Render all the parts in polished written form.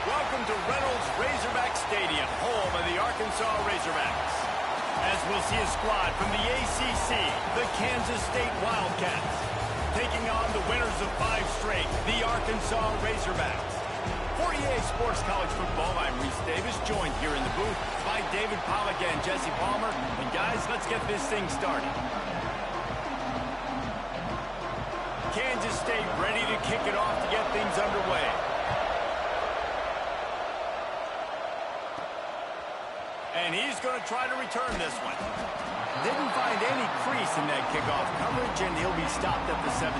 Welcome to Reynolds Razorback Stadium, home of the Arkansas Razorbacks. As we'll see a squad from the ACC, the Kansas State Wildcats, taking on the winners of 5 straight, the Arkansas Razorbacks. For EA Sports College Football, I'm Reese Davis, joined here in the booth by David Pollack and Jesse Palmer. And guys, let's get this thing started. Kansas State ready to kick it off to get things underway. And he's going to try to return this one. Didn't find any crease in that kickoff coverage, and he'll be stopped at the 17.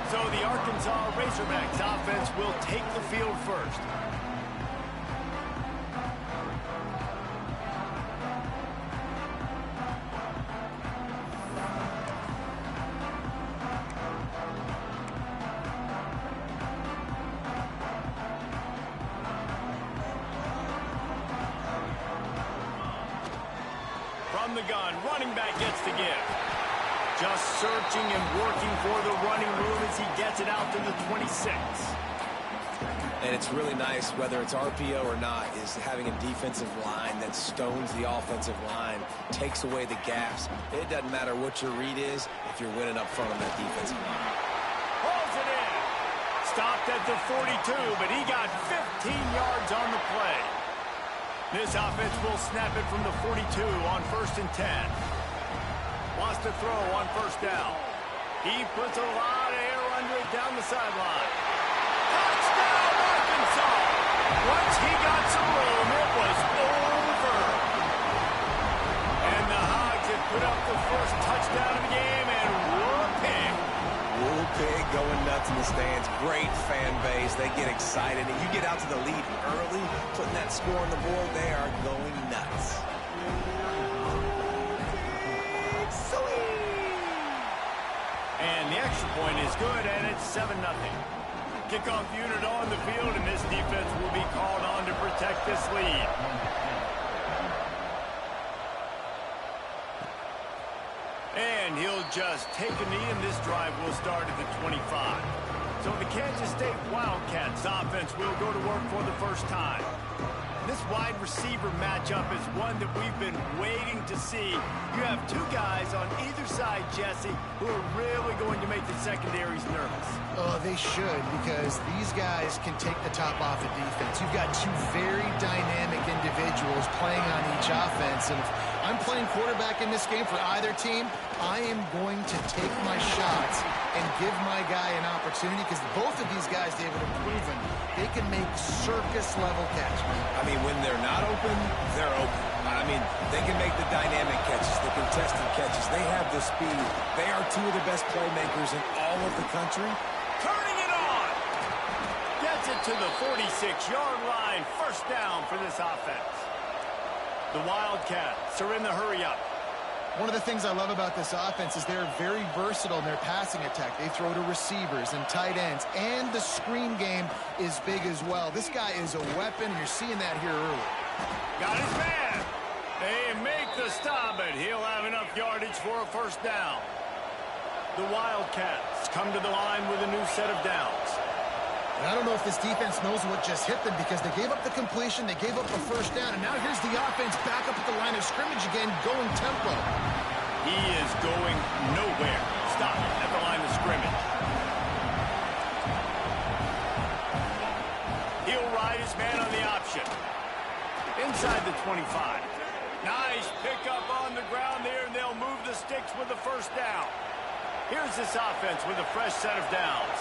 So the Arkansas Razorbacks offense will take the field first. From the gun, running back gets to give. Just searching and working for the running room as he gets it out to the 26. And it's really nice, whether it's RPO or not, is having a defensive line that stones the offensive line, takes away the gaps. It doesn't matter what your read is if you're winning up front on that defensive line. Pulls it in. Stopped at the 42, but he got 15 yards on the play. This offense will snap it from the 42 on 1st and 10. Wants to throw on 1st down. He puts a lot of air under it down the sideline. Touchdown, Arkansas! Once he got some room, it was over. And the Hogs have put up the first touchdown of the game, and whooping. Pig going nuts in the stands. Great fan base. They get excited. And you get out to the lead early, putting that score on the board, they are going nuts. And the extra point is good, and it's 7-0. Kickoff unit on the field, and this defense will be called on to protect this lead. And he'll just take a knee, and this drive will start at the 25. So the Kansas State Wildcats offense will go to work for the first time. This wide receiver matchup is one that we've been waiting to see. You have 2 guys on either side, Jesse, who are really going to make the secondaries nervous. Oh, they should, because these guys can take the top off the defense. You've got 2 very dynamic individuals playing on each offense, and if I'm playing quarterback in this game for either team, I am going to take my shots and give my guy an opportunity, because both of these guys, David, have proven they can make circus-level catches. I mean, when they're not open, they're open. I mean, they can make the dynamic catches, the contested catches. They have the speed. They are 2 of the best playmakers in all of the country. Turning it on. Gets it to the 46-yard line. 1st down for this offense. The Wildcats are in the hurry-up. One of the things I love about this offense is they're very versatile in their passing attack. They throw to receivers and tight ends, and the screen game is big as well. This guy is a weapon. You're seeing that here early. Got his man. They make the stop, but he'll have enough yardage for a 1st down. The Wildcats come to the line with a new set of downs. And I don't know if this defense knows what just hit them, because they gave up the completion, they gave up the 1st down, and now here's the offense back up at the line of scrimmage again, going tempo. He is going nowhere. Stop at the line of scrimmage. He'll ride his man on the option. Inside the 25. Nice pickup on the ground there, and they'll move the sticks with the 1st down. Here's this offense with a fresh set of downs.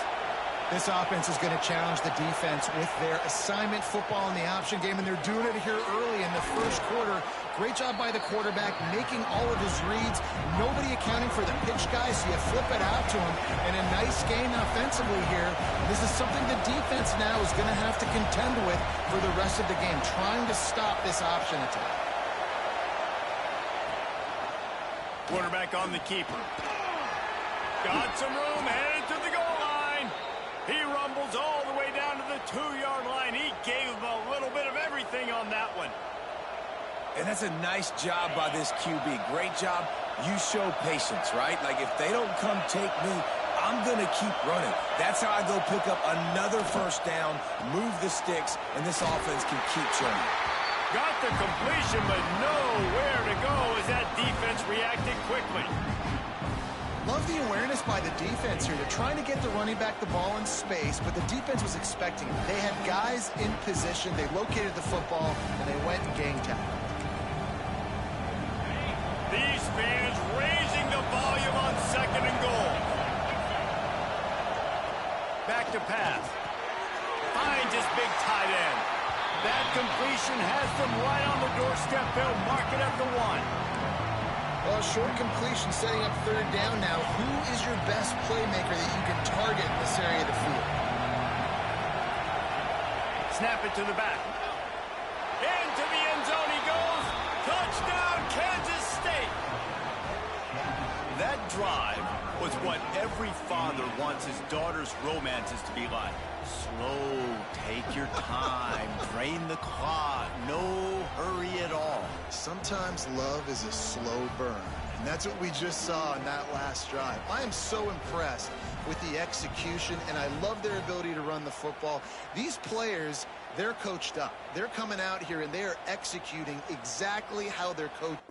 This offense is going to challenge the defense with their assignment football in the option game, and they're doing it here early in the first quarter. Great job by the quarterback, making all of his reads. Nobody accounting for the pitch guy, so you flip it out to him. And a nice gain offensively here. This is something the defense now is going to have to contend with for the rest of the game, trying to stop this option attack. Quarterback on the keeper. Got some room, headed to the goal line. He rumbles all the way down to the 2-yard line. He gave him a little bit of everything on that one. And that's a nice job by this QB. Great job. You show patience, right? Like, if they don't come take me, I'm going to keep running. That's how I go pick up another first down, move the sticks, and this offense can keep churning. Got the completion, but nowhere to go as that defense reacted quickly. Love the awareness by the defense here. They're trying to get the running back the ball in space, but the defense was expecting it. They had guys in position. They located the football, and they went and gang tackled. These fans raising the volume on 2nd and goal. Back to pass. Finds his big tight end. That completion has them right on the doorstep. They'll mark it at the 1. Well, short completion setting up 3rd down now. Who is your best playmaker that you can target in this area of the field? Snap it to the back. Into the end zone he goes. Touchdown, Kansas State. That drive was what every father wants his daughter's romances to be like. Slow, take your time, drain the clock, no hurry at all. Sometimes love is a slow burn, and that's what we just saw in that last drive. I am so impressed with the execution, and I love their ability to run the football. These players, they're coached up. They're coming out here, and they are executing exactly how they're coached.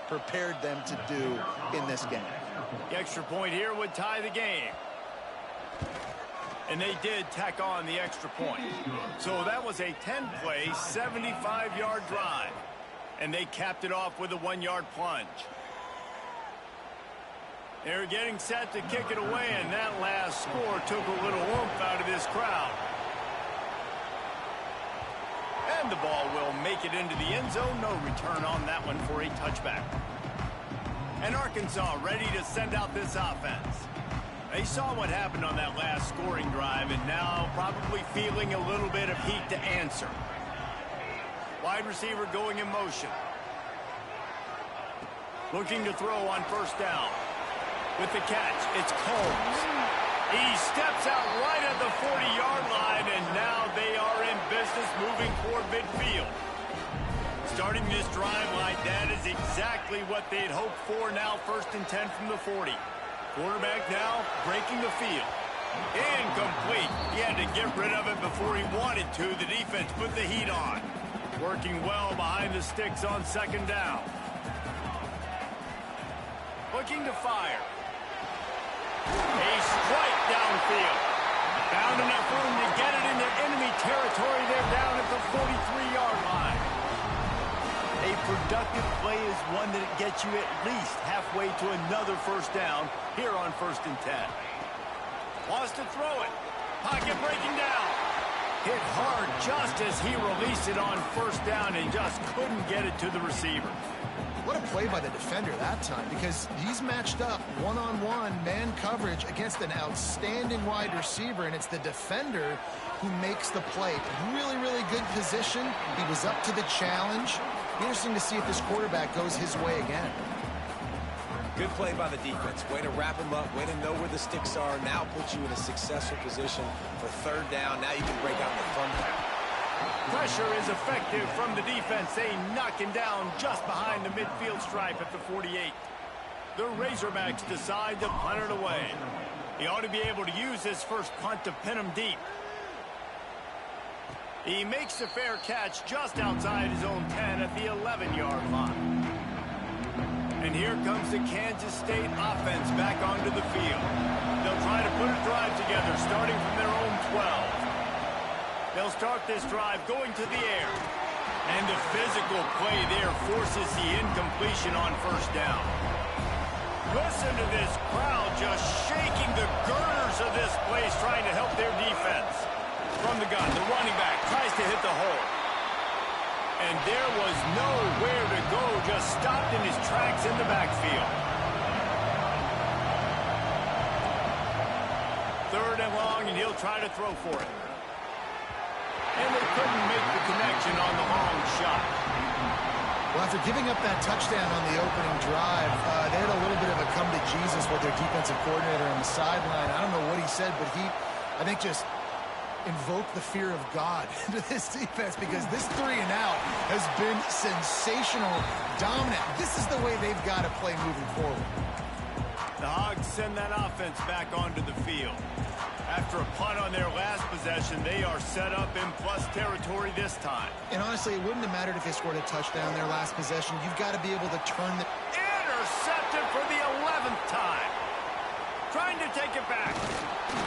Prepared them to do in this game. The extra point here would tie the game. And they did tack on the extra point. So that was a 10-play, 75-yard drive. And they capped it off with a 1-yard plunge. They're getting set to kick it away, and that last score took a little oomph out of this crowd. And the ball will make it into the end zone. No return on that one for a touchback. And Arkansas ready to send out this offense. They saw what happened on that last scoring drive and now probably feeling a little bit of heat to answer. Wide receiver going in motion. Looking to throw on 1st down. With the catch, it's Combs. He steps out right at the 40-yard line, and now they are in business moving toward midfield. Starting this drive like that is exactly what they'd hoped for. Now 1st and 10 from the 40. Quarterback now breaking the field. Incomplete. He had to get rid of it before he wanted to. The defense put the heat on. Working well behind the sticks on 2nd down. Looking to fire. A strike downfield. Found enough room to get it into enemy territory. They're down at the 43-yard line. A productive play is one that gets you at least halfway to another 1st down here on 1st and 10. Wants to throw it. Pocket breaking down. Hit hard just as he released it on 1st down and just couldn't get it to the receiver. What a play by the defender that time, because he's matched up one-on-one man coverage against an outstanding wide receiver, and it's the defender who makes the play. Really, really good position. He was up to the challenge. Interesting to see if this quarterback goes his way again. Good play by the defense. Way to wrap them up. Way to know where the sticks are. Now puts you in a successful position for third down. Now you can break out the fun pack. Pressure is effective from the defense. They knock him down just behind the midfield stripe at the 48. The Razorbacks decide to punt it away. He ought to be able to use this first punt to pin him deep. He makes a fair catch just outside his own 10 at the 11-yard line. And here comes the Kansas State offense back onto the field. They'll try to put a drive together starting from their own 12. They'll start this drive going to the air. And the physical play there forces the incompletion on first down. Listen to this crowd just shaking the girders of this place trying to help their defense. From the gun, the running back tries to hit the hole. And there was nowhere to go, just stopped in his tracks in the backfield. Third and long, and he'll try to throw for it. And they couldn't make the connection on the long shot. Well, after giving up that touchdown on the opening drive, they had a little bit of a come to Jesus with their defensive coordinator on the sideline. I don't know what he said, but he, I think, just invoked the fear of God into this defense, because this 3 and out has been sensational, dominant. This is the way they've got to play moving forward. The Hogs send that offense back onto the field. After a punt on their last possession, they are set up in plus territory this time. And honestly, it wouldn't have mattered if they scored a touchdown their last possession. You've got to be able to turn the... Intercepted for the 11th time. Trying to take it back.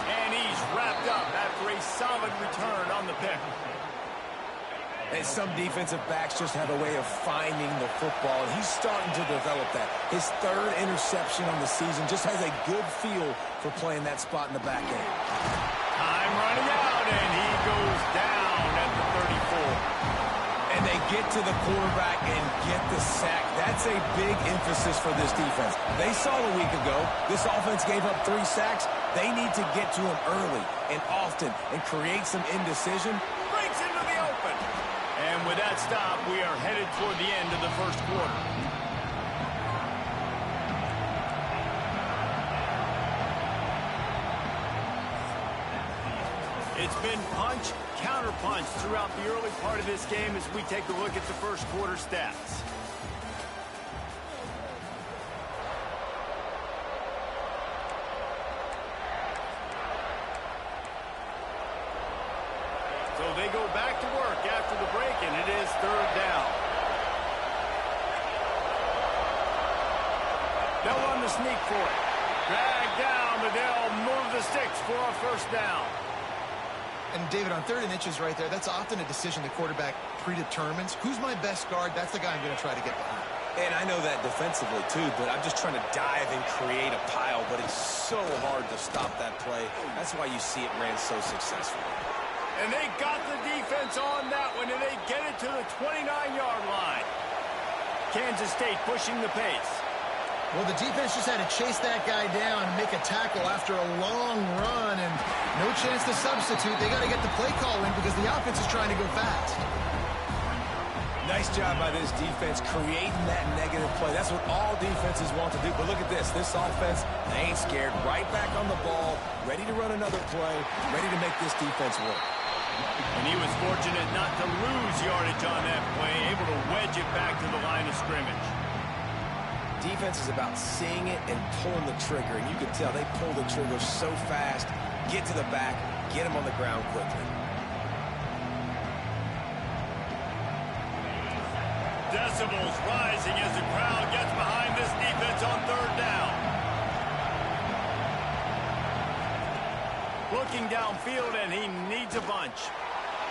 And he's wrapped up after a solid return on the pick. And some defensive backs just have a way of finding the football, and he's starting to develop that. His third interception on the season just has a good feel for playing that spot in the back end. Time running out, and he goes down at the 34. And they get to the quarterback and get the sack. That's a big emphasis for this defense. They saw a week ago, this offense gave up 3 sacks. They need to get to him early and often and create some indecision. Breaks into the open. And with that stop, we are headed toward the end of the first quarter. It's been punch, counter-punch throughout the early part of this game as we take a look at the first quarter stats. So they go back to work after the break, and it is third down. They'll run the sneak for it. Drag down, but they'll move the sticks for a first down. And, David, on 3rd and inches right there, that's often a decision the quarterback predetermines. Who's my best guard? That's the guy I'm going to try to get behind. And I know that defensively, too, but I'm just trying to dive and create a pile, but it's so hard to stop that play. That's why you see it ran so successfully. And they got the defense on that one, and they get it to the 29-yard line. Kansas State pushing the pace. Well, the defense just had to chase that guy down and make a tackle after a long run, and no chance to substitute. They got to get the play call in because the offense is trying to go fast. Nice job by this defense creating that negative play. That's what all defenses want to do. But look at this. This offense, they ain't scared. Right back on the ball, ready to run another play, ready to make this defense work. And he was fortunate not to lose yardage on that play, able to wedge it back to the line of scrimmage. Defense is about seeing it and pulling the trigger, and you can tell they pull the trigger so fast, get to the back, get him on the ground quickly. Decibels rising as the crowd gets behind this defense on third down. Looking downfield, and he needs a bunch.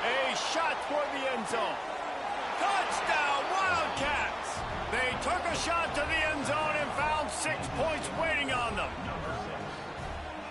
A shot toward the end zone. Touchdown, Wildcats! They took a shot to the end zone and found 6 points waiting on them.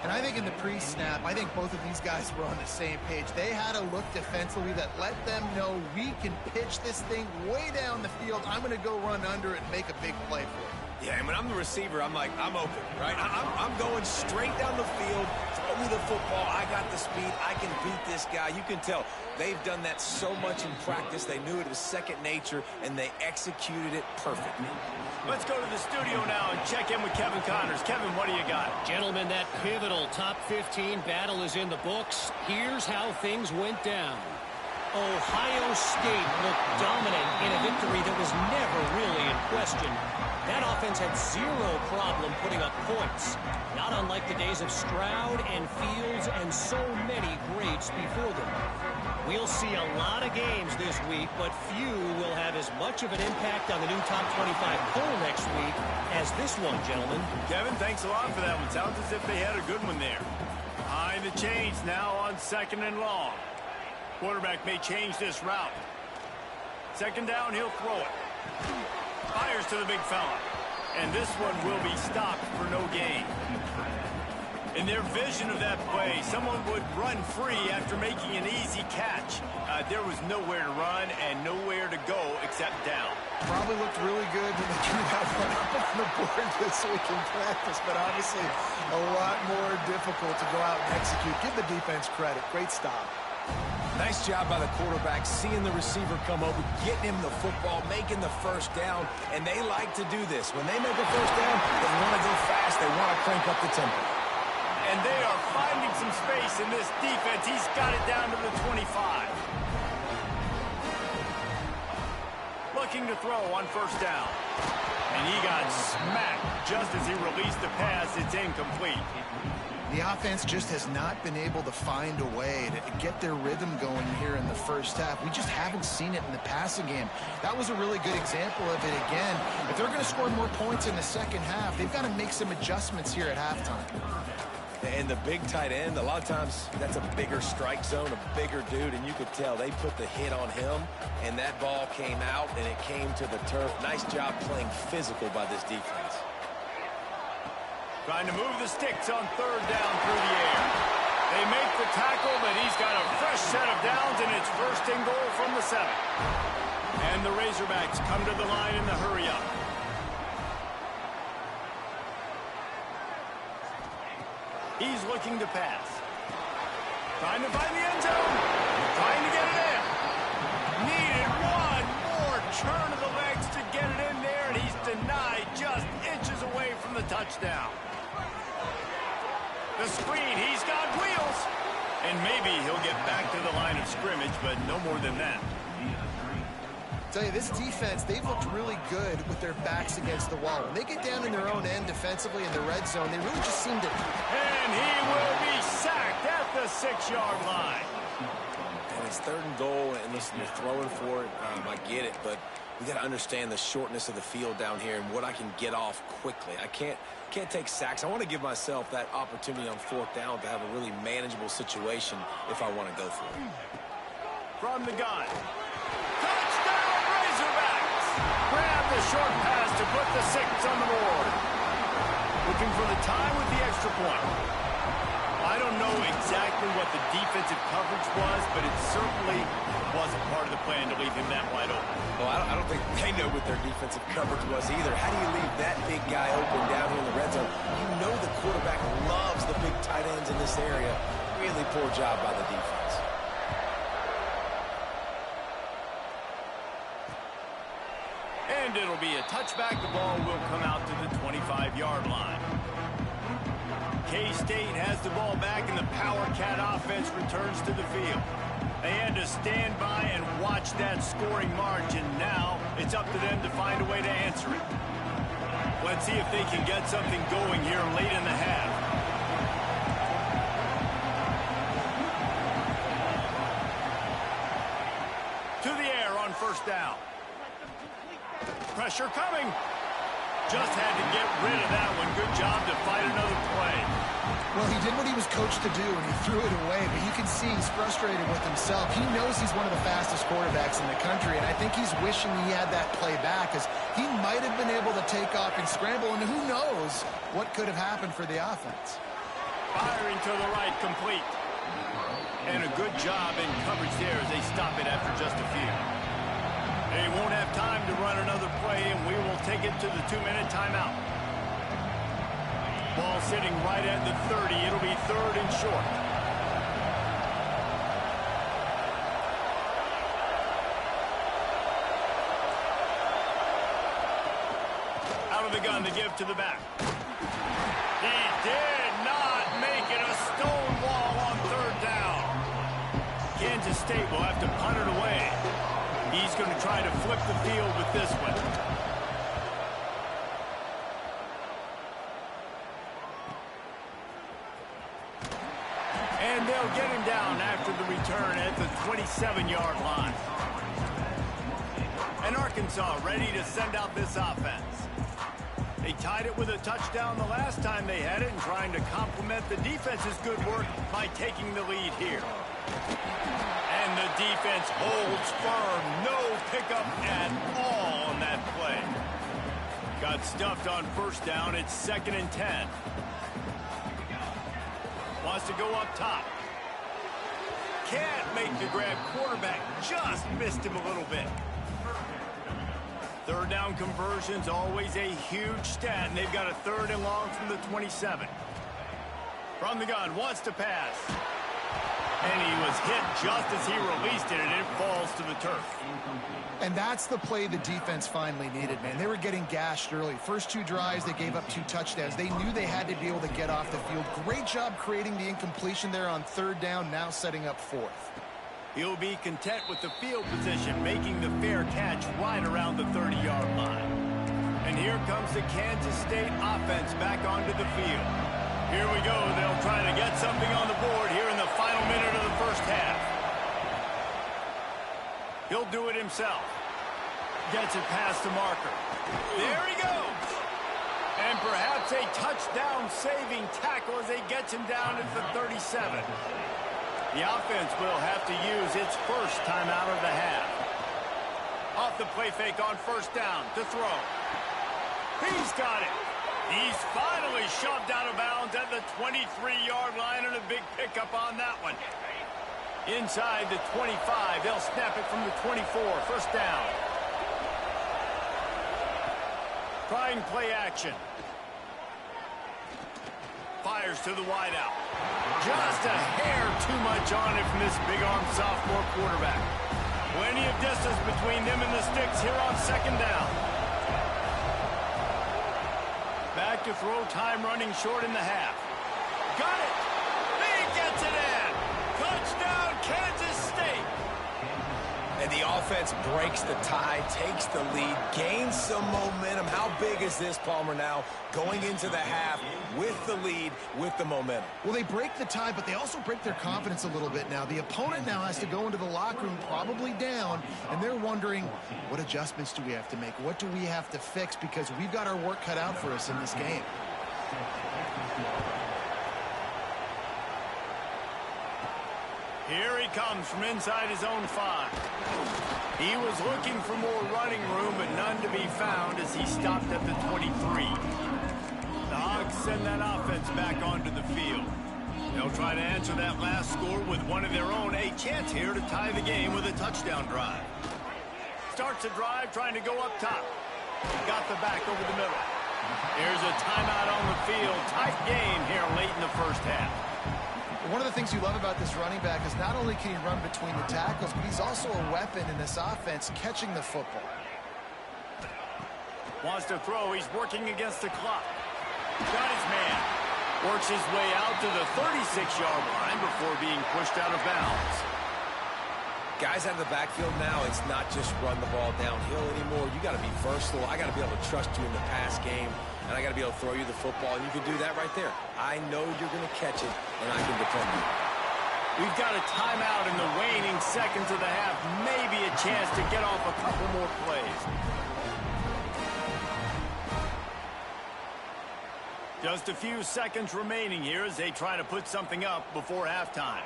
And I think in the pre-snap, I think both of these guys were on the same page. They had a look defensively that let them know we can pitch this thing way down the field. I'm going to go run under it and make a big play for it. Yeah, and when I'm the receiver, I'm like, I'm open, right? I'm going straight down the field. Throw me the football. I got the speed. I can beat this guy. You can tell they've done that so much in practice. They knew it was second nature, and they executed it perfectly. Let's go to the studio now and check in with Kevin Connors. Kevin, what do you got? Gentlemen, that pivotal top 15 battle is in the books. Here's how things went down. Ohio State looked dominant in a victory that was never really in question. That offense had zero problem putting up points. Not unlike the days of Stroud and Fields and so many greats before them. We'll see a lot of games this week, but few will have as much of an impact on the new top 25 poll next week as this one, gentlemen. Kevin, thanks a lot for that one. Sounds as if they had a good one there. Behind the chains now on 2nd and long. Quarterback may change this route. 2nd down, he'll throw it. Fires to the big fella. And this one will be stopped for no gain. In their vision of that play, someone would run free after making an easy catch. There was nowhere to run and nowhere to go except down. Probably looked really good when they drew that one up on the board this week in practice, but obviously a lot more difficult to go out and execute. Give the defense credit. Great stop. Nice job by the quarterback, seeing the receiver come over, getting him the football, making the first down, and they like to do this. When they make a first down, they want to go fast, they want to crank up the tempo. And they are finding some space in this defense. He's got it down to the 25. Looking to throw on 1st down. And he got smacked just as he released the pass. It's incomplete. The offense just has not been able to find a way to get their rhythm going here in the first half. We just haven't seen it in the passing game. That was a really good example of it again. If they're going to score more points in the second half, they've got to make some adjustments here at halftime. And the big tight end, a lot of times that's a bigger strike zone, a bigger dude, and you could tell they put the hit on him, and that ball came out, and it came to the turf. Nice job playing physical by this defense. Trying to move the sticks on 3rd down through the air. They make the tackle, but he's got a fresh set of downs, and it's 1st and goal from the 7. And the Razorbacks come to the line in the hurry-up. He's looking to pass. Trying to find the end zone. Trying to get it in. Needed one more turn of the legs to get it in there, and he's denied just inches away from the touchdown. The screen, he's got wheels. And maybe he'll get back to the line of scrimmage, but no more than that. Tell you, this defense, they've looked really good with their backs against the wall. When they get down in their own end defensively in the red zone, they really just seem to... And he will be sacked at the 6-yard line. And it's 3rd and goal, and listen, you're throwing for it. I get it, but we got to understand the shortness of the field down here and what I can get off quickly. I can't take sacks. I want to give myself that opportunity on 4th down to have a really manageable situation if I want to go for it. From the gun. Touchdown, Razorbacks! Grab the short pass to put the 6 on the board. Looking for the tie with the extra point. I don't know exactly what the defensive coverage was, but it certainly wasn't part of the plan to leave him that wide open. Well, I don't think they know what their defensive coverage was either. How do you leave that big guy open down here in the red zone? You know the quarterback loves the big tight ends in this area. Really poor job by the defense. And it'll be a touchback. The ball will come out to the 25-yard line. K-State has the ball back, and the Power Cat offense returns to the field. They had to stand by and watch that scoring margin. Now it's up to them to find a way to answer it. Let's see if they can get something going here late in the half. To the air on 1st down. Pressure coming. Just had to get rid of that one. Good job to fight another play. Well, he did what he was coached to do, and he threw it away, but you can see he's frustrated with himself. He knows he's one of the fastest quarterbacks in the country, and I think he's wishing he had that play back, because he might have been able to take off and scramble, and who knows what could have happened for the offense. Firing to the right, complete. And a good job in coverage there as they stop it after just a few. They won't have time to run another play, and we will take it to the 2-minute timeout. Ball sitting right at the 30. It'll be 3rd and short. Out of the gun to give to the back. He did not make it a stone wall on 3rd down. Kansas State will have to punt it away. He's going to try to flip the field with this one. And they'll get him down after the return at the 27-yard line. And Arkansas ready to send out this offense. They tied it with a touchdown the last time they had it and trying to complement the defense's good work by taking the lead here. And the defense holds firm. No pickup at all on that play. Got stuffed on 1st down. It's 2nd and 10. Wants to go up top. Can't make the grab. Quarterback just missed him a little bit. 3rd down conversion's always a huge stat, and they've got a 3rd and long from the 27. From the gun, wants to pass. And he was hit just as he released it, and it falls to the turf. And that's the play the defense finally needed, man. They were getting gashed early. First 2 drives, they gave up 2 touchdowns. They knew they had to be able to get off the field. Great job creating the incompletion there on 3rd down, now setting up 4th. He'll be content with the field position, making the fair catch right around the 30-yard line. And here comes the Kansas State offense back onto the field. Here we go. They'll try to get something on the board here in the final minute of the 1st half. He'll do it himself. Gets it past the marker. There he goes. And perhaps a touchdown-saving tackle as he gets him down at the 37. The offense will have to use its 1st timeout of the half. Off the play fake on 1st down to throw. He's got it. He's finally shoved out of bounds at the 23-yard line, and a big pickup on that one. Inside the 25, they'll snap it from the 24. 1st down. Trying play action. Fires to the wideout. Just a hair too much on it from this big-arm sophomore quarterback. Plenty of distance between them and the sticks here on 2nd down. Back to throw, time running short in the half. Got it! He gets it in! Touchdown, Kansas State! And the offense breaks the tie, takes the lead, gains some momentum. How big is this, Palmer, now going into the half with the lead, with the momentum? Well, they break the tie, but they also break their confidence a little bit now. The opponent now has to go into the locker room probably down, and they're wondering, what adjustments do we have to make? What do we have to fix? Because we've got our work cut out for us in this game. Here he comes from inside his own 5. He was looking for more running room, but none to be found as he stopped at the 23. The Hogs send that offense back onto the field. They'll try to answer that last score with one of their own. A chance here to tie the game with a touchdown drive. Starts a drive trying to go up top. Got the back over the middle. Here's a timeout on the field. Tight game here late in the 1st half. One of the things you love about this running back is not only can he run between the tackles, but he's also a weapon in this offense, catching the football. Wants to throw. He's working against the clock. Got his man. Works his way out to the 36-yard line before being pushed out of bounds. Guys out of the backfield now, it's not just run the ball downhill anymore. You got to be versatile. I got to be able to trust you in the pass game, and I got to be able to throw you the football, and you can do that right there. I know you're going to catch it, and I can depend on you. We've got a timeout in the waning seconds of the half. Maybe a chance to get off a couple more plays. Just a few seconds remaining here as they try to put something up before halftime.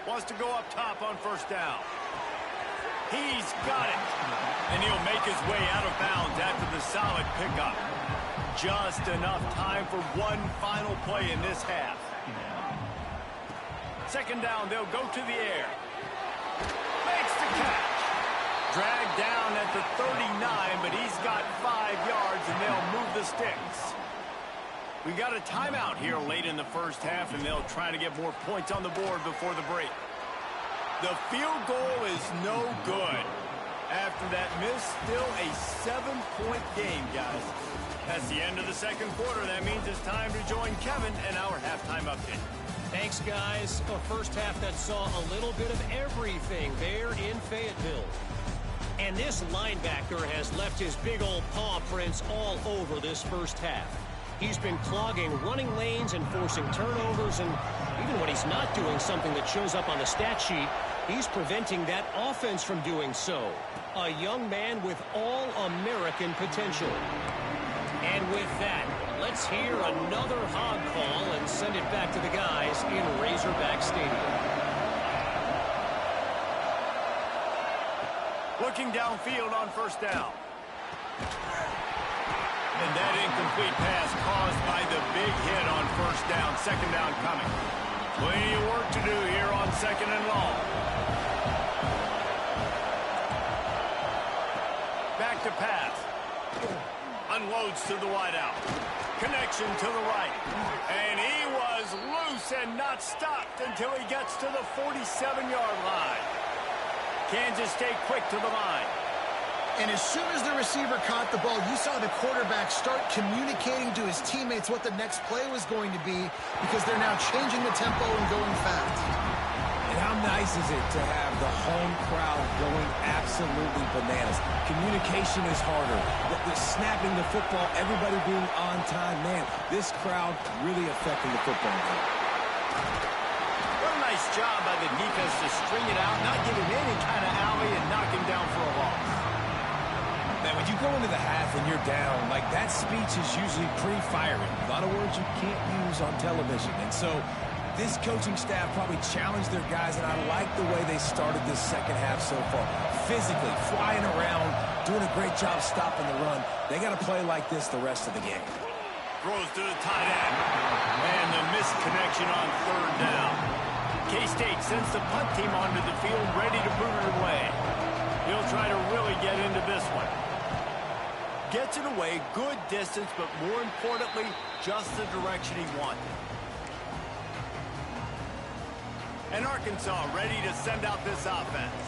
Wants to go up top on 1st down. He's got it. And he'll make his way out of bounds after the solid pickup. Just enough time for one final play in this half. Second down, they'll go to the air. Makes the catch. Dragged down at the 39, but he's got 5 yards, and they'll move the sticks. We got a timeout here late in the first half, and they'll try to get more points on the board before the break. The field goal is no good. After that miss, still a 7-point game, guys. That's the end of the second quarter. That means it's time to join Kevin and our halftime update. Thanks, guys. A first half that saw a little bit of everything there in Fayetteville. And this linebacker has left his big old paw prints all over this first half. He's been clogging running lanes and forcing turnovers, and even when he's not doing something that shows up on the stat sheet, he's preventing that offense from doing so. A young man with all-American potential. And with that, let's hear another hog call and send it back to the guys in Razorback Stadium. Looking downfield on first down. And that incomplete pass caused by the big hit on first down. Second down coming. Plenty of work to do here on second and long. Back to pass. Unloads to the wideout. Connection to the right. And he was loose and not stopped until he gets to the 47-yard line. Kansas stay quick to the line. And as soon as the receiver caught the ball, you saw the quarterback start communicating to his teammates what the next play was going to be, because they're now changing the tempo and going fast. And how nice is it to have the home crowd going absolutely bananas? Communication is harder. The snapping the football, everybody being on time. Man, this crowd really affecting the football game. What a nice job by the defense to string it out, not give him any kind of alley, and knock him down for a loss. Man, when you go into the half and you're down, like, that speech is usually pretty fiery. A lot of words you can't use on television. And so this coaching staff probably challenged their guys, and I like the way they started this second half so far. Physically, flying around, doing a great job stopping the run. They got to play like this the rest of the game. Throws to the tight end. And the missed connection on third down. K-State sends the punt team onto the field, ready to boot it away. He'll try to really get into this one. Gets it away, good distance, but more importantly, just the direction he wanted. And Arkansas ready to send out this offense.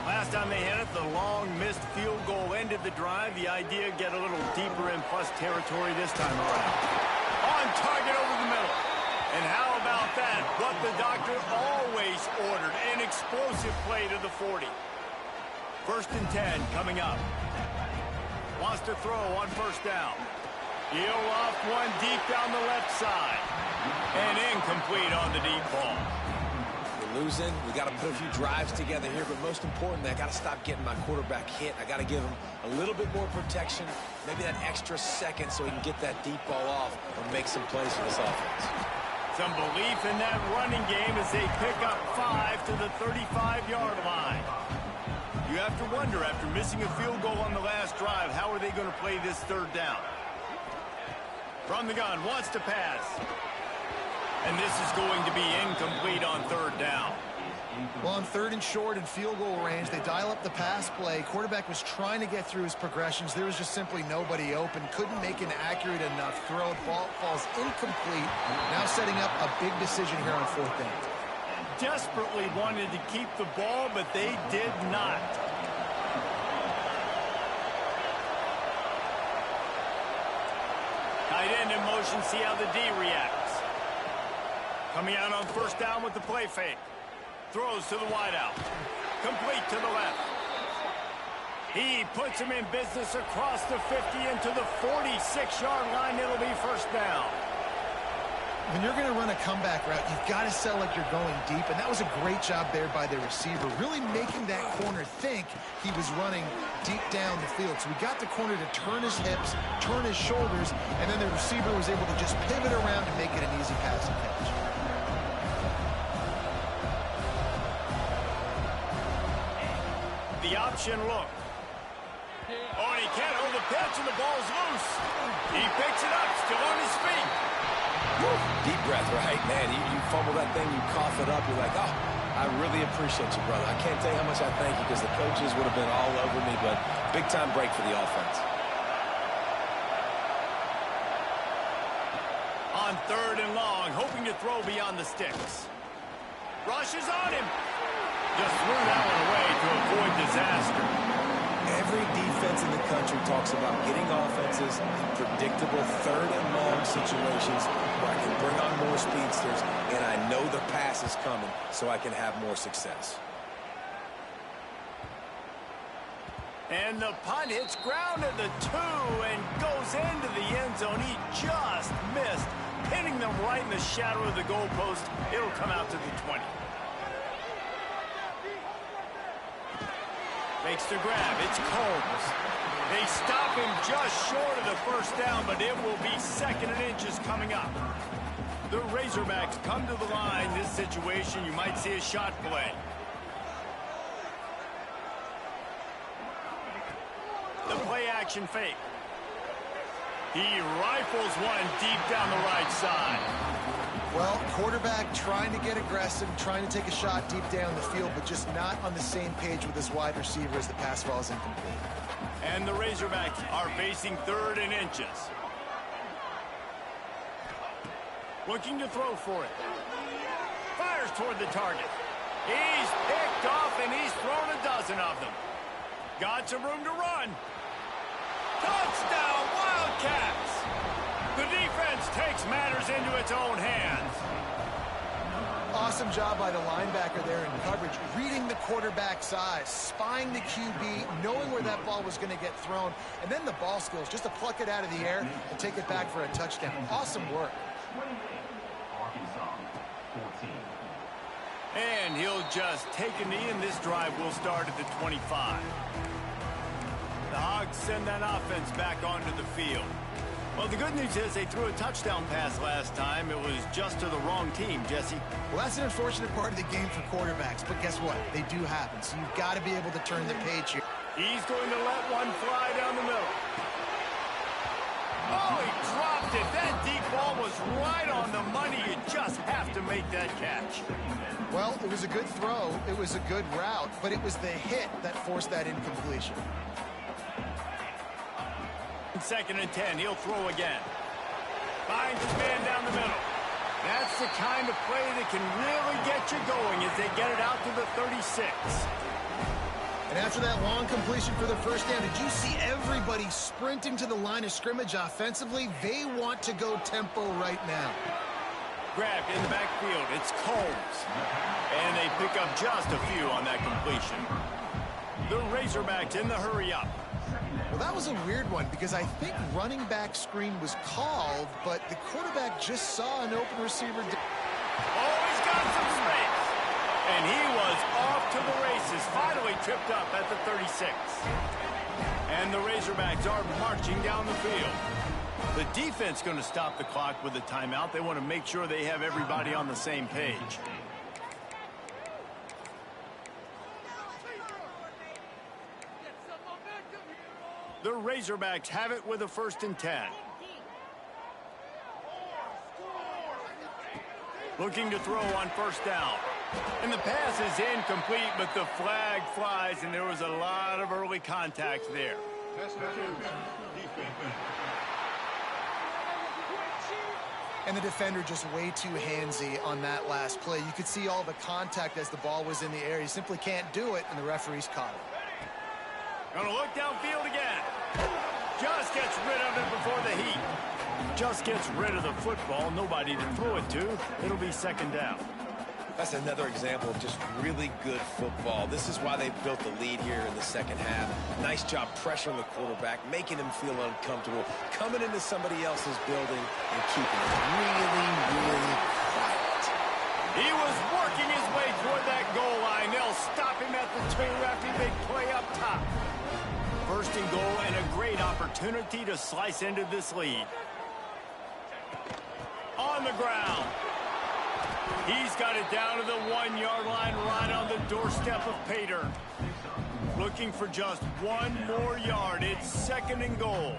Last time they hit it, the long missed field goal ended the drive. The idea, get a little deeper in plus territory this time around. On target over the middle. And how about that? What the doctor always ordered, an explosive play to the 40. First and 10 coming up. Wants to throw on first down. He'll off one deep down the left side. And incomplete on the deep ball. We're losing. We got to put a few drives together here, but most importantly, I got to stop getting my quarterback hit. I got to give him a little bit more protection, maybe that extra second so he can get that deep ball off and make some plays for this offense. Some belief in that running game as they pick up 5 to the 35-yard line. You have to wonder, after missing a field goal on the last drive, how are they going to play this third down? From the gun, wants to pass. And this is going to be incomplete on third down. Well, on third and short and field goal range, they dial up the pass play. Quarterback was trying to get through his progressions. There was just simply nobody open. Couldn't make an accurate enough throw. Ball falls incomplete. Now setting up a big decision here on fourth down. Desperately wanted to keep the ball, but they did not. Tight end in motion, see how the D reacts. Coming out on first down with the play fake. Throws to the wideout. Complete to the left. He puts him in business across the 50 into the 46-yard line. It'll be first down. When you're going to run a comeback route, you've got to sell like you're going deep, and that was a great job there by the receiver, really making that corner think he was running deep down the field. So we got the corner to turn his hips, turn his shoulders, and then the receiver was able to just pivot around and make it an easy pass and catch. The motion look. Oh, and he can't hold the pitch, and the ball's loose. He picks it up, still on his feet. Woo. Deep breath, right? Man, you fumble that thing, you cough it up, you're like, oh, I really appreciate you, brother. I can't tell you how much I thank you because the coaches would have been all over me, but big-time break for the offense. On 3rd and long, hoping to throw beyond the sticks. Rushes on him. Just threw that one away to avoid disaster. Every defense in the country talks about getting offenses in predictable 3rd and long situations where I can bring on more speedsters and I know the pass is coming so I can have more success. And the punt hits ground at the 2 and goes into the end zone. He just missed, hitting them right in the shadow of the goalpost. It'll come out to the 20. Makes the grab. It's Combs. They stop him just short of the first down, but it will be 2nd and inches coming up. The Razorbacks come to the line. This situation, you might see a shot play. The play-action fake. He rifles one deep down the right side. Well, quarterback trying to get aggressive, trying to take a shot deep down the field, but just not on the same page with his wide receiver as the pass falls incomplete. And the Razorbacks are facing 3rd and inches. Looking to throw for it. Fires toward the target. He's picked off, and he's thrown a dozen of them. Got some room to run. Touchdown, Wildcats! The defense takes matters into its own hands. Awesome job by the linebacker there in coverage, reading the quarterback's eyes, spying the QB, knowing where that ball was going to get thrown, and then the ball skills, just to pluck it out of the air and take it back for a touchdown. Awesome work. And he'll just take a knee, and this drive will start at the 25. The Hogs send that offense back onto the field. Well, the good news is they threw a touchdown pass last time. It was just to the wrong team, Jesse. Well, that's an unfortunate part of the game for quarterbacks, but guess what? They do happen, so you've got to be able to turn the page here. He's going to let one fly down the middle. Oh, he dropped it. That deep ball was right on the money. You just have to make that catch. Well, it was a good throw. It was a good route, but it was the hit that forced that incompletion. 2nd and 10. He'll throw again. Finds his man down the middle. That's the kind of play that can really get you going as they get it out to the 36. And after that long completion for the first down, did you see everybody sprinting to the line of scrimmage offensively? They want to go tempo right now. Grabbed in the backfield. It's Combs. And they pick up just a few on that completion. The Razorbacks in the hurry up. Well, that was a weird one because I think running back screen was called, but the quarterback just saw an open receiver. Oh, he's got some space. And he was off to the races, finally tripped up at the 36. And the Razorbacks are marching down the field. The defense going to stop the clock with a timeout. They want to make sure they have everybody on the same page. The Razorbacks have it with a 1st and 10. Looking to throw on 1st down. And the pass is incomplete, but the flag flies, and there was a lot of early contact there. And the defender just way too handsy on that last play. You could see all the contact as the ball was in the air. He simply can't do it, and the referees caught it. Gonna look downfield again. Just gets rid of it before the heat. Just gets rid of the football. Nobody to throw it to. It'll be 2nd down. That's another example of just really good football. This is why they built the lead here in the 2nd half. Nice job pressuring the quarterback, making him feel uncomfortable, coming into somebody else's building and keeping it really, really quiet. He was working his way toward that goal line. They'll stop him at the 2 after a big play up top. 1st and goal, and a great opportunity to slice into this lead. On the ground. He's got it down to the 1-yard line, right on the doorstep of Pater. Looking for just one more yard. It's second and goal.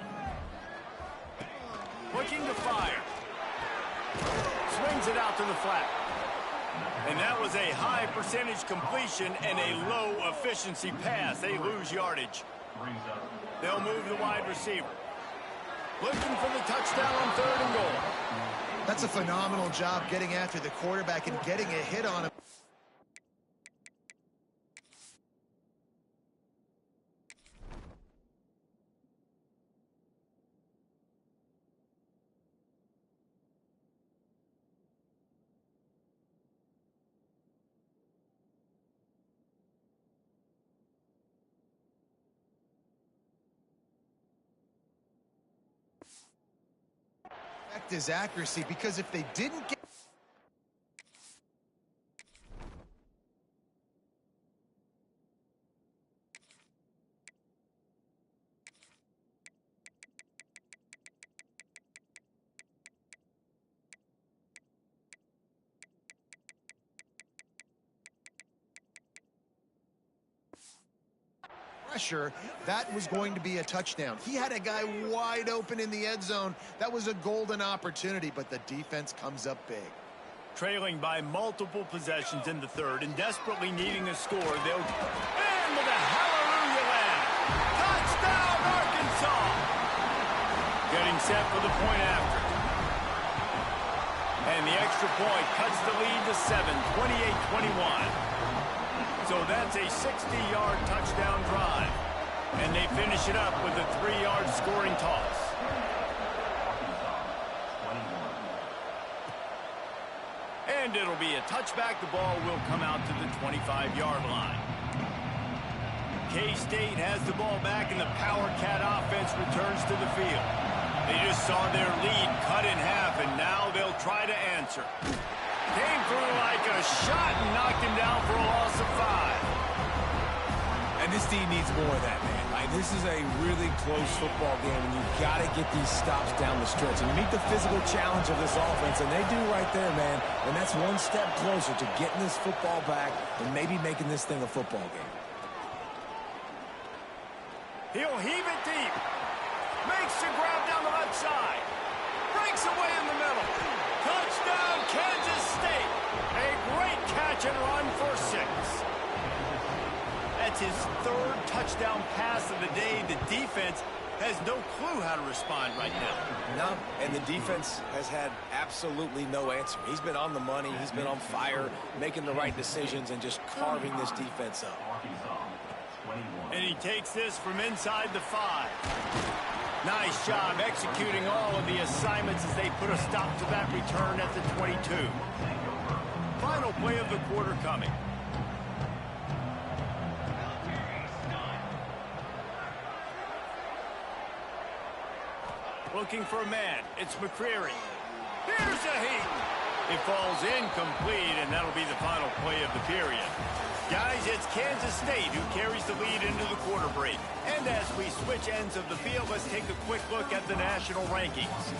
Looking to fire. Swings it out to the flat. And that was a high percentage completion and a low efficiency pass. They lose yardage. They'll move the wide receiver. Looking for the touchdown on third and goal. That's a phenomenal job getting after the quarterback and getting a hit on him. His accuracy, because if they didn't get pressure, that was going to be a touchdown. He had a guy wide open in the end zone. That was a golden opportunity, but the defense comes up big. Trailing by multiple possessions in the third and desperately needing a score, they'll end with a hallelujah land. Touchdown, Arkansas! Getting set for the point after. And the extra point cuts the lead to 7, 28-21. So that's a 60-yard touchdown drive. And they finish it up with a 3-yard scoring toss. And it'll be a touchback. The ball will come out to the 25-yard line. K-State has the ball back, and the Power Cat offense returns to the field. They just saw their lead cut in half, and now they'll try to answer. Came through like a shot and knocked him down for a loss of 5. And this team needs more of that, man. Like, this is a really close football game, and you've got to get these stops down the stretch and meet the physical challenge of this offense, and they do right there, man. And that's one step closer to getting this football back and maybe making this thing a football game. He'll heave it deep. Makes the grab down the left side. Breaks away in the middle. Touchdown, Kansas State. A great catch and run for 6. That's his third touchdown pass of the day. The defense has no clue how to respond right now. No, and the defense has had absolutely no answer. He's been on the money. He's been on fire, making the right decisions and just carving this defense up. And he takes this from inside the 5. Nice job executing all of the assignments as they put a stop to that return at the 22. Final play of the quarter coming. Looking for a man. It's McCreary. Here's a heat. It falls incomplete, and that'll be the final play of the period. Guys, it's Kansas State who carries the lead into the quarter break. And as we switch ends of the field, let's take a quick look at the national rankings.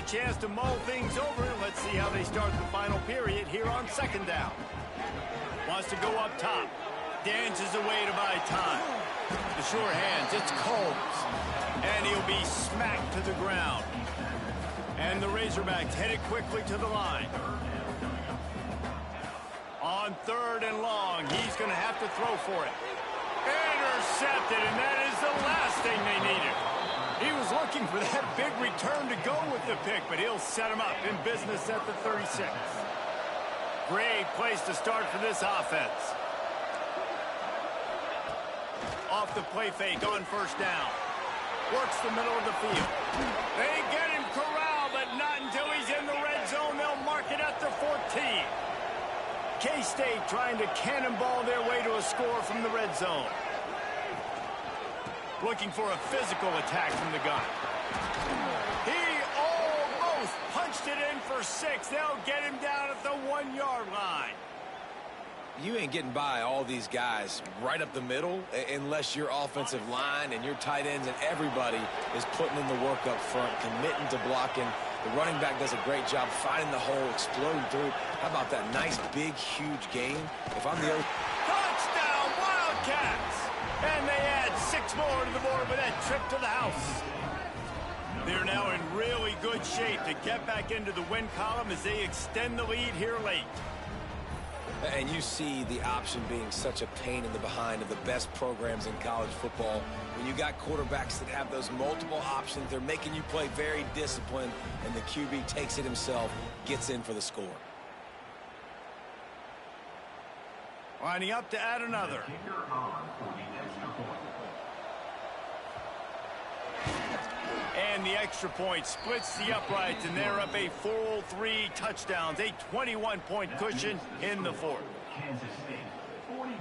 Chance to mull things over. Let's see how they start the final period here on second down. Wants to go up top. Dances away to buy time. The sure hands, it's Combs. And he'll be smacked to the ground. And the Razorbacks headed quickly to the line. On third and long, he's going to have to throw for it. Intercepted, and that is the last thing they needed. He was looking for that big return to go with the pick, but he'll set him up in business at the 36. Great place to start for this offense. Off the play fake on first down. Works the middle of the field. They get him corralled, but not until he's in the red zone. They'll mark it at the 14. K-State trying to cannonball their way to a score from the red zone. Looking for a physical attack from the gun. He almost punched it in for 6. They'll get him down at the 1-yard line. You ain't getting by all these guys right up the middle unless your offensive line and your tight ends and everybody is putting in the work up front, committing to blocking. The running back does a great job finding the hole, exploding through. How about that nice, big, huge game? If I'm the touchdown, Wildcats! And they add 6 more to the board with that trip to the house. They're now in really good shape to get back into the win column as they extend the lead here late. And you see the option being such a pain in the behind of the best programs in college football. When you got quarterbacks that have those multiple options, they're making you play very disciplined, and the QB takes it himself, gets in for the score. Lining up to add another. And the extra point splits the uprights, and they're up a full 3 touchdowns, a 21-point cushion in the fourth. Kansas State 42,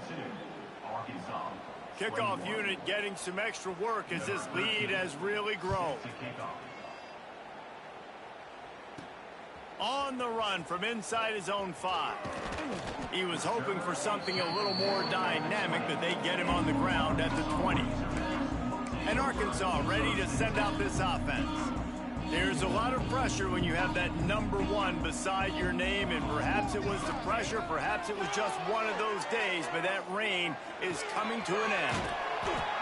Arkansas. Kickoff unit getting some extra work as this lead has really grown. On the run from inside his own 5. He was hoping for something a little more dynamic, but they get him on the ground at the 20. And Arkansas ready to send out this offense. There's a lot of pressure when you have that number 1 beside your name, and perhaps it was the pressure, perhaps it was just one of those days, but that reign is coming to an end.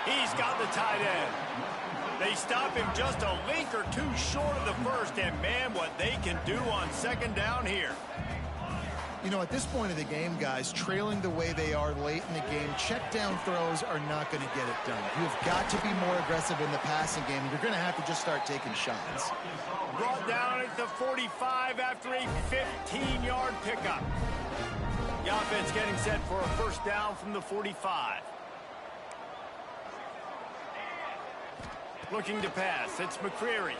He's got the tight end. They stop him just a link or 2 short of the first, and man, what they can do on second down here. You know, at this point of the game, guys, trailing the way they are late in the game, check down throws are not going to get it done. You've got to be more aggressive in the passing game. You're going to have to just start taking shots. Brought down at the 45 after a 15-yard pickup. The offense getting set for a first down from the 45. Looking to pass. It's McCreary.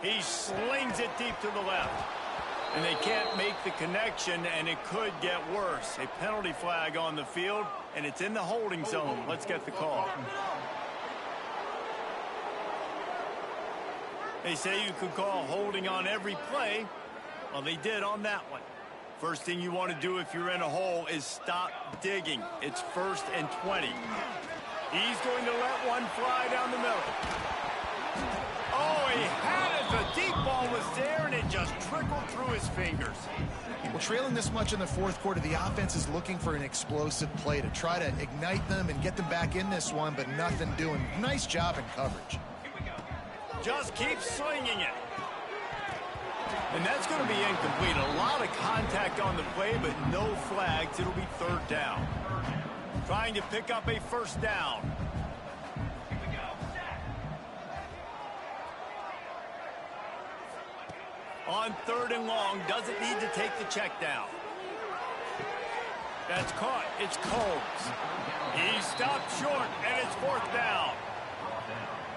He slings it deep to the left. And they can't make the connection, and it could get worse. A penalty flag on the field, and it's in the holding zone. Let's get the call. They say you could call holding on every play. Well, they did on that one. First thing you want to do if you're in a hole is stop digging. It's 1st and 20. He's going to let one fly down the middle. Oh, he had it. The deep ball was there, and it just trickled through his fingers. Well, trailing this much in the fourth quarter, the offense is looking for an explosive play to try to ignite them and get them back in this one, but nothing doing. Nice job in coverage. Just keep slinging it. And that's going to be incomplete. A lot of contact on the play, but no flags. It'll be 3rd down. Trying to pick up a first down. On 3rd and long, doesn't need to take the check down. That's caught. It's Combs. He stopped short, and it's 4th down.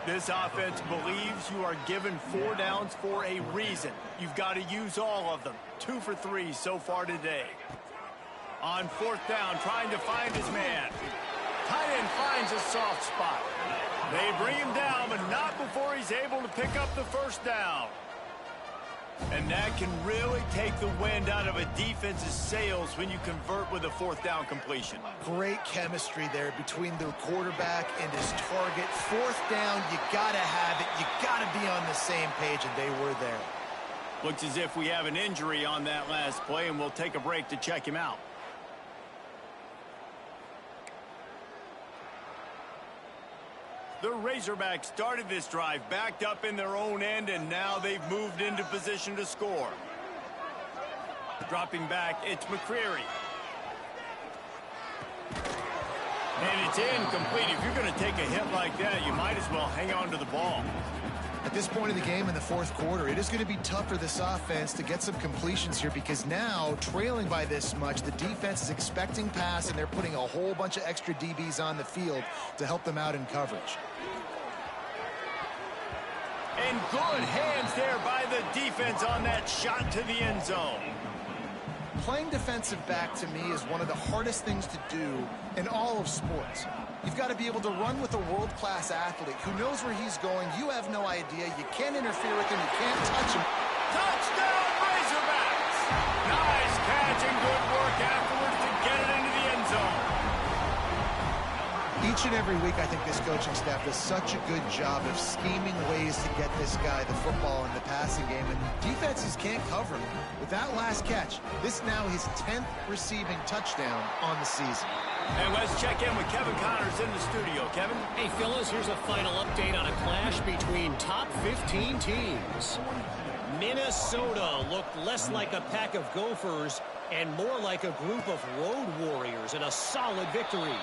This offense believes you are given 4 downs for a reason. You've got to use all of them. 2 for 3 so far today. On 4th down, trying to find his man. Tight end finds a soft spot. They bring him down, but not before he's able to pick up the first down. And that can really take the wind out of a defense's sails when you convert with a 4th down completion. Great chemistry there between the quarterback and his target. 4th down, you got to have it. You got to be on the same page, and they were there. Looks as if we have an injury on that last play, and we'll take a break to check him out. The Razorbacks started this drive backed up in their own end, and now they've moved into position to score. Dropping back, it's McCreary. And it's incomplete. If you're going to take a hit like that, you might as well hang on to the ball. At this point of the game in the fourth quarter, it is going to be tough for this offense to get some completions here because now, trailing by this much, the defense is expecting pass, and they're putting a whole bunch of extra DBs on the field to help them out in coverage. And good hands there by the defense on that shot to the end zone. Playing defensive back, to me, is one of the hardest things to do in all of sports. You've got to be able to run with a world-class athlete who knows where he's going. You have no idea. You can't interfere with him. You can't touch him. Touchdown, Razorbacks! Nice catch and good work afterwards to get Each and every week, I think this coaching staff does such a good job of scheming ways to get this guy the football in the passing game, and defenses can't cover him. With that last catch, this now his 10th receiving touchdown on the season. And let's check in with Kevin Connors in the studio. Kevin? Hey, fellas, here's a final update on a clash between top 15 teams. Minnesota looked less like a pack of Gophers and more like a group of road warriors in a solid victory.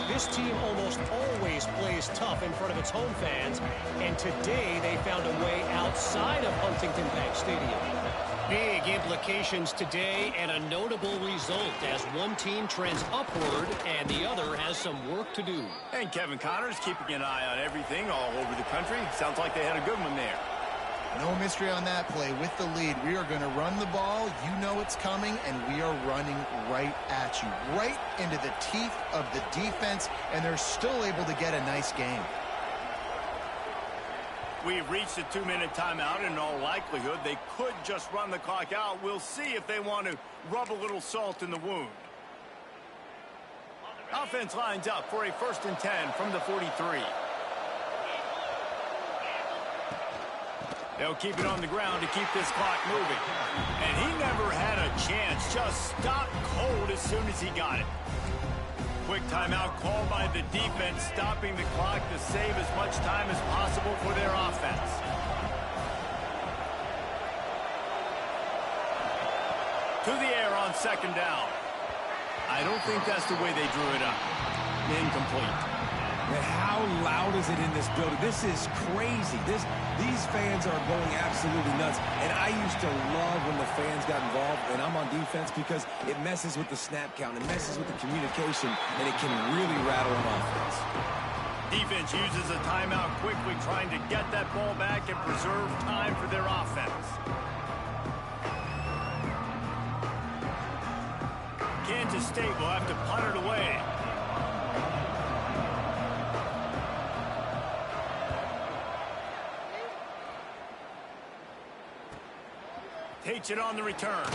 This team almost always plays tough in front of its home fans, and today they found a way outside of Huntington Bank Stadium. Big implications today and a notable result as one team trends upward and the other has some work to do. And Kevin Connors keeping an eye on everything all over the country. Sounds like they had a good one there. No mystery on that play. With the lead, we are going to run the ball. You know it's coming, and we are running right at you, right into the teeth of the defense, and they're still able to get a nice game. We've reached a 2-minute timeout. In all likelihood, they could just run the clock out. We'll see if they want to rub a little salt in the wound. Offense lines up for a 1st and 10 from the 43. They'll keep it on the ground to keep this clock moving. And he never had a chance. Just stopped cold as soon as he got it. Quick timeout called by the defense, stopping the clock to save as much time as possible for their offense. To the air on 2nd down. I don't think that's the way they drew it up. Incomplete. Man, how loud is it in this building? This is crazy. These fans are going absolutely nuts. And I used to love when the fans got involved, and I'm on defense, because it messes with the snap count. It messes with the communication, and it can really rattle an offense. Defense uses a timeout quickly, trying to get that ball back and preserve time for their offense. Kansas State will have to punt it away. Takes it on the return.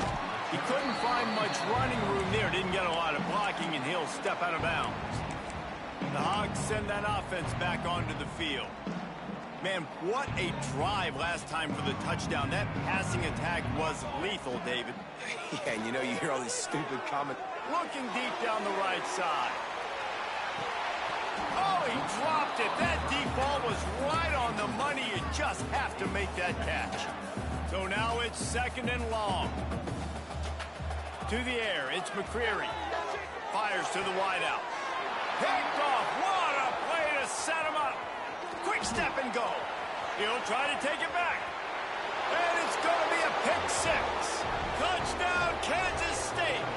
He couldn't find much running room there. Didn't get a lot of blocking, and he'll step out of bounds. The Hogs send that offense back onto the field. Man, what a drive last time for the touchdown. That passing attack was lethal, David. Yeah, and you know, you hear all these stupid comments. Looking deep down the right side. Oh, he dropped it. That deep ball was right on the money. You just have to make that catch. So now it's 2nd and long. To the air, it's McCreary. Fires to the wideout. Picked off. What a play to set him up. Quick step and go. He'll try to take it back. And it's going to be a pick 6. Touchdown, Kansas State.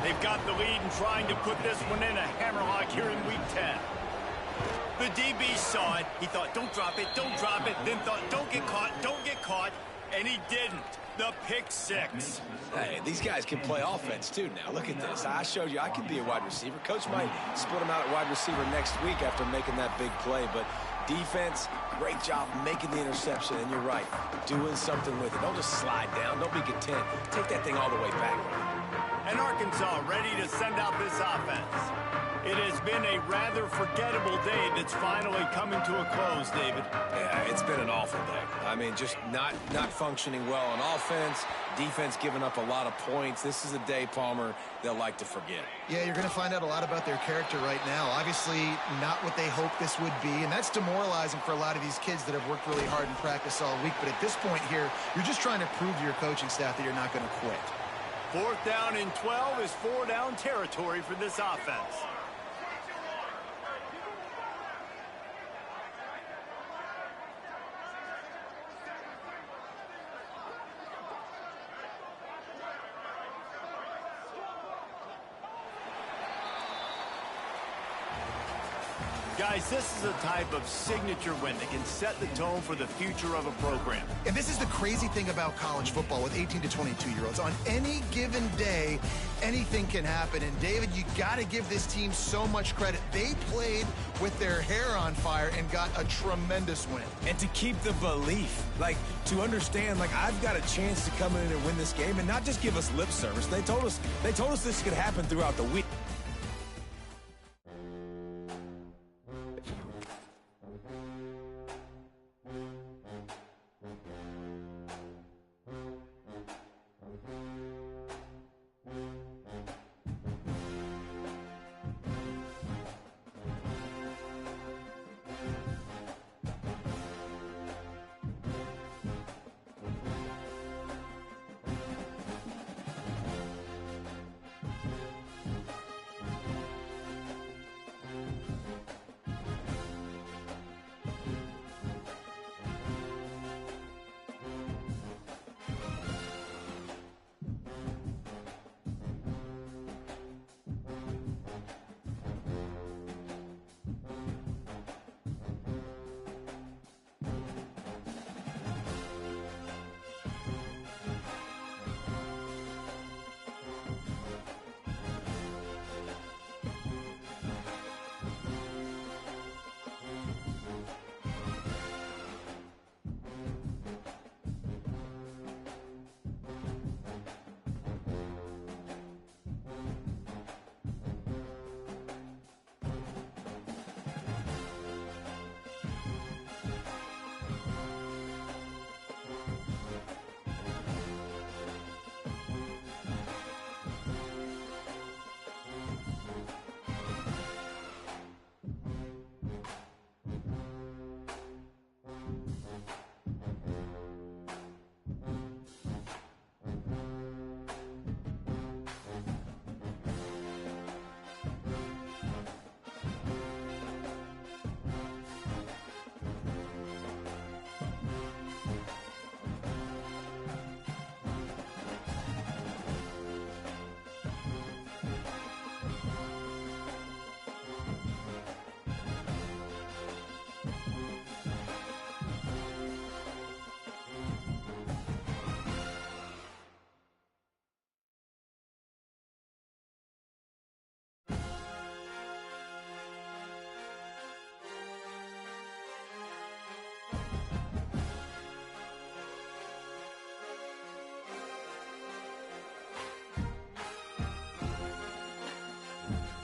They've got the lead and trying to put this one in a hammerlock here in Week 10. The DB saw it. He thought, don't drop it, don't drop it. Then thought, don't get caught, and he didn't. The pick 6. Hey, these guys can play offense, too, now. Look at this. I showed you I can be a wide receiver. Coach might split him out at wide receiver next week after making that big play. But defense, great job making the interception. And you're right, doing something with it. Don't just slide down. Don't be content. Take that thing all the way back. And Arkansas ready to send out this offense. It has been a rather forgettable day that's finally coming to a close, David. Yeah, it's been an awful day. I mean, just not functioning well on offense, defense giving up a lot of points. This is a day, Palmer, they'll like to forget. Yeah, you're going to find out a lot about their character right now. Obviously, not what they hoped this would be, and that's demoralizing for a lot of these kids that have worked really hard in practice all week. But at this point here, you're just trying to prove to your coaching staff that you're not going to quit. 4th down and 12 is 4-down territory for this offense. Guys, this is a type of signature win that can set the tone for the future of a program. And this is the crazy thing about college football with 18 to 22-year-olds. On any given day, anything can happen. And, David, you got to give this team so much credit. They played with their hair on fire and got a tremendous win. And to keep the belief, like, to understand, like, I've got a chance to come in and win this game and not just give us lip service. They told us this could happen throughout the week.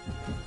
game.